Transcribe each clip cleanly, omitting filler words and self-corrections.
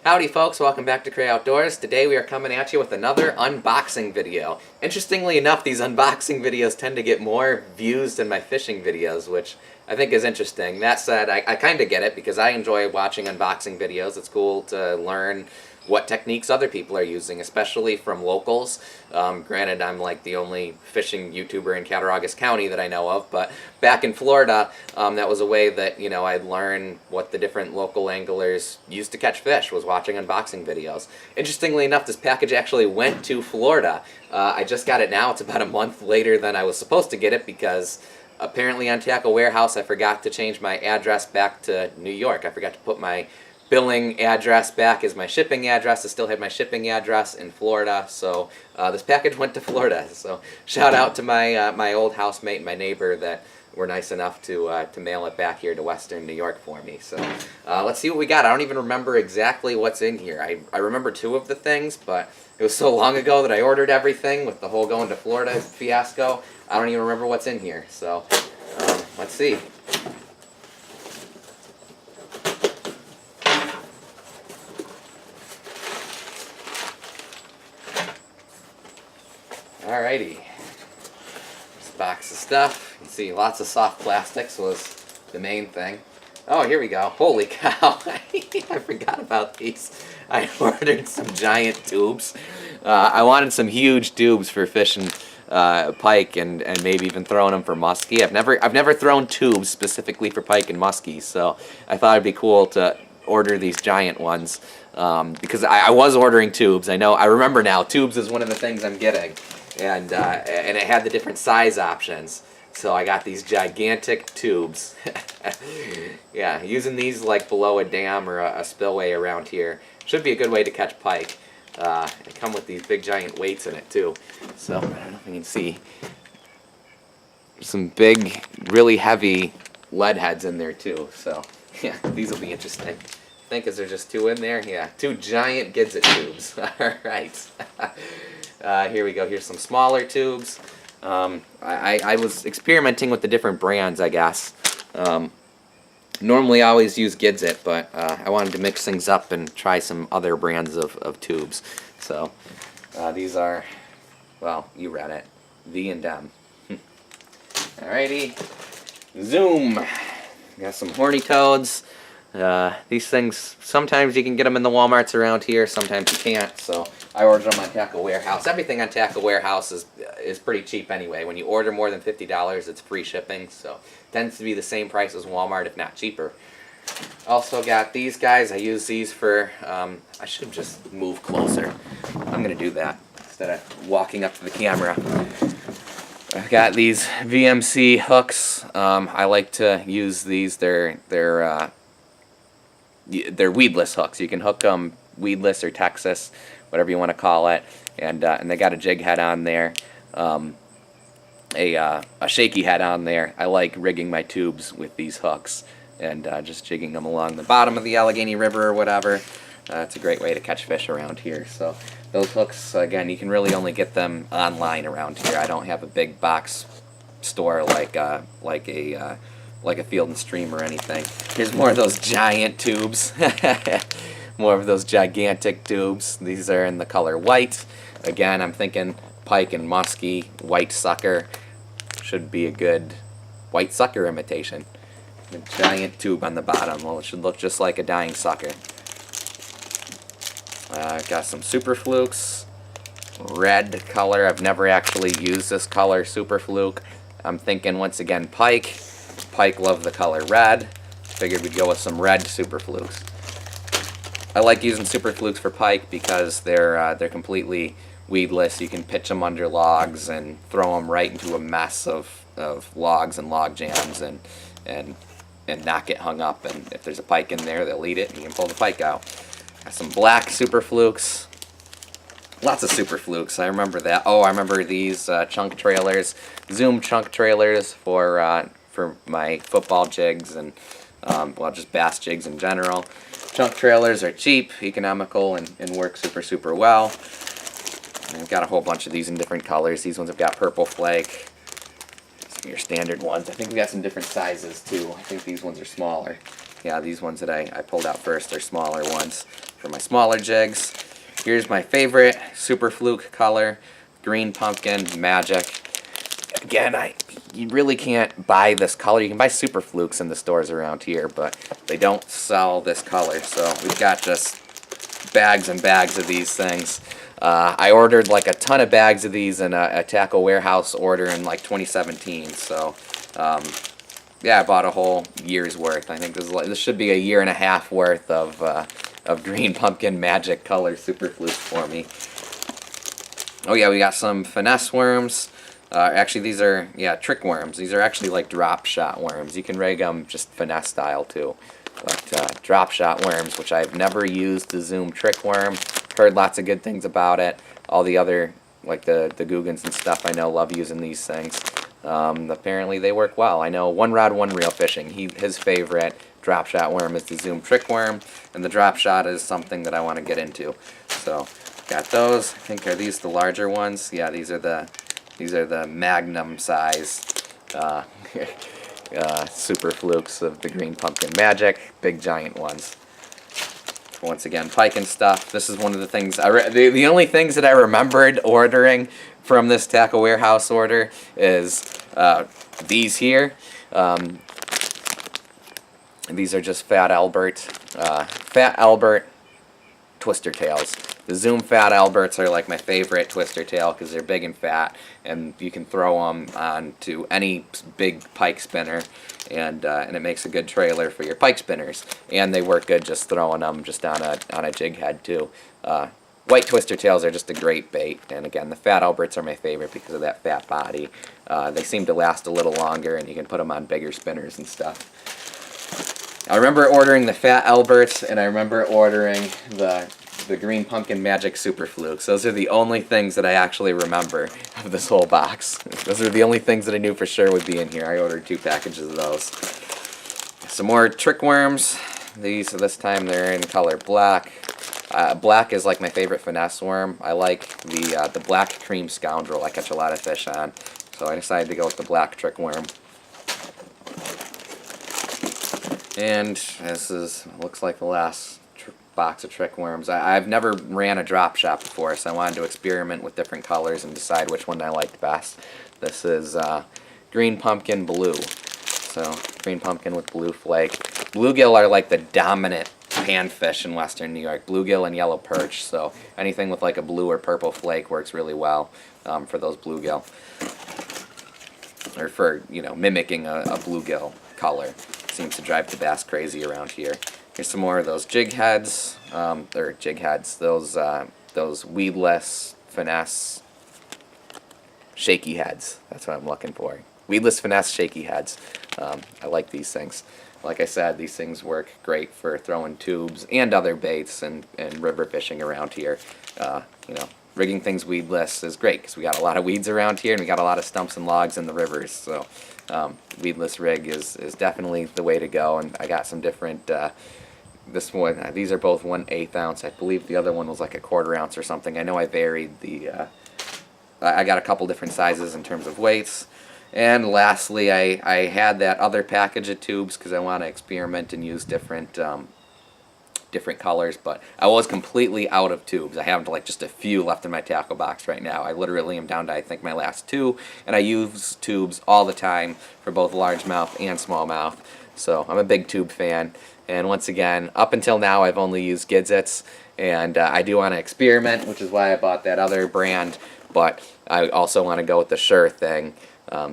Howdy folks, welcome back to Cray Outdoors. Today we are coming at you with another unboxing video. Interestingly enough, these unboxing videos tend to get more views than my fishing videos, which I think is interesting. That said, I kind of get it because I enjoy watching unboxing videos. It's cool to learn what techniques other people are using, especially from locals. Granted, I'm like the only fishing YouTuber in Cattaraugus County that I know of, but back in Florida, that was a way that, I'd learn what the different local anglers used to catch fish, was watching unboxing videos. Interestingly enough, this package actually went to Florida. I just got it now. It's about a month later than I was supposed to get it because apparently on Tackle Warehouse I forgot to change my address back to New York. I forgot to put my billing address back as my shipping address. I still had my shipping address in Florida, so this package went to Florida. So shout out to my my old housemate, my neighbor, that were nice enough to mail it back here to Western New York for me. So let's see what we got. I don't even remember exactly what's in here. I remember two of the things, but it was so long ago that I ordered everything with the whole going to Florida fiasco. I don't even remember what's in here. So let's see. Alrighty, this box of stuff. You can see lots of soft plastics was the main thing. Oh, here we go. Holy cow, I forgot about these. I ordered some giant tubes. I wanted some huge tubes for fishing pike and maybe even throwing them for muskie. I've never thrown tubes specifically for pike and muskie, so I thought it'd be cool to order these giant ones because I was ordering tubes. I remember now. Tubes is one of the things I'm getting. And it had the different size options, so I got these gigantic tubes. Yeah, using these like below a dam or a spillway around here should be a good way to catch pike. They come with these big giant weights in it too, so I don't know if you can see. Some big, really heavy lead heads in there too, so yeah, these will be interesting. I think is there just two in there? Yeah, two giant Gidget tubes. Alright. Here we go. Here's some smaller tubes. I was experimenting with the different brands, I guess. Normally I always use Gidget, but I wanted to mix things up and try some other brands of tubes. So these are, well, you read it, V and M. Alrighty. Zoom. Got some horny toads. These things, sometimes you can get them in the Walmarts around here, sometimes you can't, so I ordered them on Tackle Warehouse. Everything on Tackle Warehouse is pretty cheap anyway. When you order more than $50, it's free shipping, so it tends to be the same price as Walmart, if not cheaper. Also got these guys. I use these for, I should just move closer. I'm going to do that instead of walking up to the camera. I've got these VMC hooks. I like to use these. They're weedless hooks. You can hook them weedless or Texas, whatever you want to call it, and they got a jig head on there, a shaky head on there. I like rigging my tubes with these hooks and just jigging them along the bottom of the Allegheny River or whatever. It's a great way to catch fish around here. So those hooks, again, you can really only get them online around here. I don't have a big box store like a Field and Stream or anything. Here's more of those giant tubes. More of those gigantic tubes. These are in the color white. Again, I'm thinking pike and muskie, white sucker should be a good white sucker imitation. A giant tube on the bottom. Well, it should look just like a dying sucker. Got some Super Flukes. Red color. I've never actually used this color, Super Fluke. I'm thinking once again pike. Pike love the color red. Figured we'd go with some red Super Flukes. I like using Super Flukes for pike because they're completely weedless. You can pitch them under logs and throw them right into a mess of logs and log jams and not get hung up. And if there's a pike in there, they'll eat it and you can pull the pike out. Got some black Super Flukes. Lots of Super Flukes. I remember that. Oh, I remember these chunk trailers, Zoom chunk trailers for my football jigs and well, just bass jigs in general. Chunk trailers are cheap, economical, and work super well. And I've got a whole bunch of these in different colors. These ones have got purple flake. Some of your standard ones. I think we got some different sizes too. I think these ones are smaller. Yeah, these ones that I pulled out first are smaller ones. For my smaller jigs, here's my favorite Super Fluke color, Green Pumpkin Magic. Again, you really can't buy this color. You can buy Super Flukes in the stores around here, but they don't sell this color. So we've got just bags and bags of these things. I ordered like a ton of bags of these in a tackle warehouse order in like 2017. So yeah, I bought a whole year's worth. I think this should be a year and a half worth of Green Pumpkin Magic color Super Flukes for me. Oh yeah, we got some finesse worms. Actually, these are, yeah, trick worms. These are actually like drop shot worms. You can rig them just finesse style too. But drop shot worms, which I've never used the Zoom trick worm. Heard lots of good things about it. All the other, like the Googans and stuff, I know love using these things. Apparently they work well. I know One Rod One Reel Fishing, his favorite drop shot worm is the Zoom trick worm, and the drop shot is something that I want to get into. So got those. I think, are these the larger ones? Yeah, these are the magnum size Super Flukes of the Green Pumpkin Magic, big giant ones. Once again, pike and stuff. This is one of the things, the only things that I remembered ordering from this tackle warehouse order is these here. These are just Fat Albert twister tails. The Zoom Fat Alberts are like my favorite twister tail because they're big and fat, and you can throw them onto any big pike spinner, and it makes a good trailer for your pike spinners. And they work good just throwing them just on a jig head too. White twister tails are just a great bait, and again, the Fat Alberts are my favorite because of that fat body. They seem to last a little longer, and you can put them on bigger spinners and stuff. I remember ordering the Fat Alberts, and I remember ordering the Green Pumpkin Magic Super Flukes. Those are the only things that I actually remember of this whole box. Those are the only things that I knew for sure would be in here. I ordered 2 packages of those. Some more trick worms. These, this time they're in color black. Black is like my favorite finesse worm. I like the black cream scoundrel I catch a lot of fish on. So I decided to go with the black trick worm. And this looks like the last box of trick worms. I've never ran a drop shot before, so I wanted to experiment with different colors and decide which one I liked best. This is Green Pumpkin Blue. So green pumpkin with blue flake. Bluegill are like the dominant panfish in western New York. Bluegill and yellow perch. So anything with like a blue or purple flake works really well for those bluegill. Or for, you know, mimicking a bluegill color. Seems to drive the bass crazy around here. Here's some more of those jig heads, those weedless finesse shaky heads. That's what I'm looking for. Weedless finesse shaky heads. I like these things. Like I said, these things work great for throwing tubes and other baits and river fishing around here. You know, rigging things weedless is great because we got a lot of weeds around here and we got a lot of stumps and logs in the rivers. So weedless rig is definitely the way to go. And I got some different. This one, these are both 1/8 ounce. I believe the other one was like a 1/4 ounce or something. I know I varied the. I got a couple different sizes in terms of weights. And lastly, I had that other package of tubes because I want to experiment and use different colors, but I was completely out of tubes. I have like just a few left in my tackle box right now. I literally am down to I think my last 2, and I use tubes all the time for both largemouth and smallmouth. So I'm a big tube fan, and once again, up until now I've only used Gidzits, and I do want to experiment, which is why I bought that other brand, but I also want to go with the Sure thing.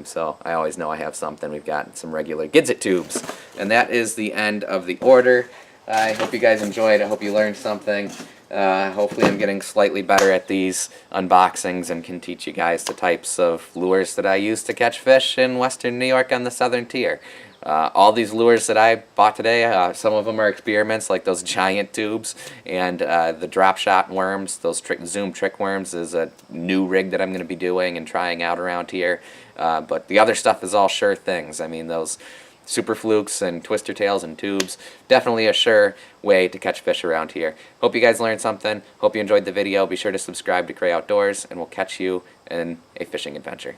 So I always know I have something. We've got some regular Gidzit tubes. And that is the end of the order. I hope you guys enjoyed. I hope you learned something. Hopefully I'm getting slightly better at these unboxings and can teach you guys the types of lures that I use to catch fish in western New York on the southern tier. All these lures that I bought today, some of them are experiments like those giant tubes, and the drop shot worms, those Zoom trick worms is a new rig that I'm going to be doing and trying out around here. But the other stuff is all sure things. I mean, those Super Flukes and twister tails and tubes, definitely a sure way to catch fish around here. Hope you guys learned something. Hope you enjoyed the video. Be sure to subscribe to Cray Outdoors, and we'll catch you in a fishing adventure.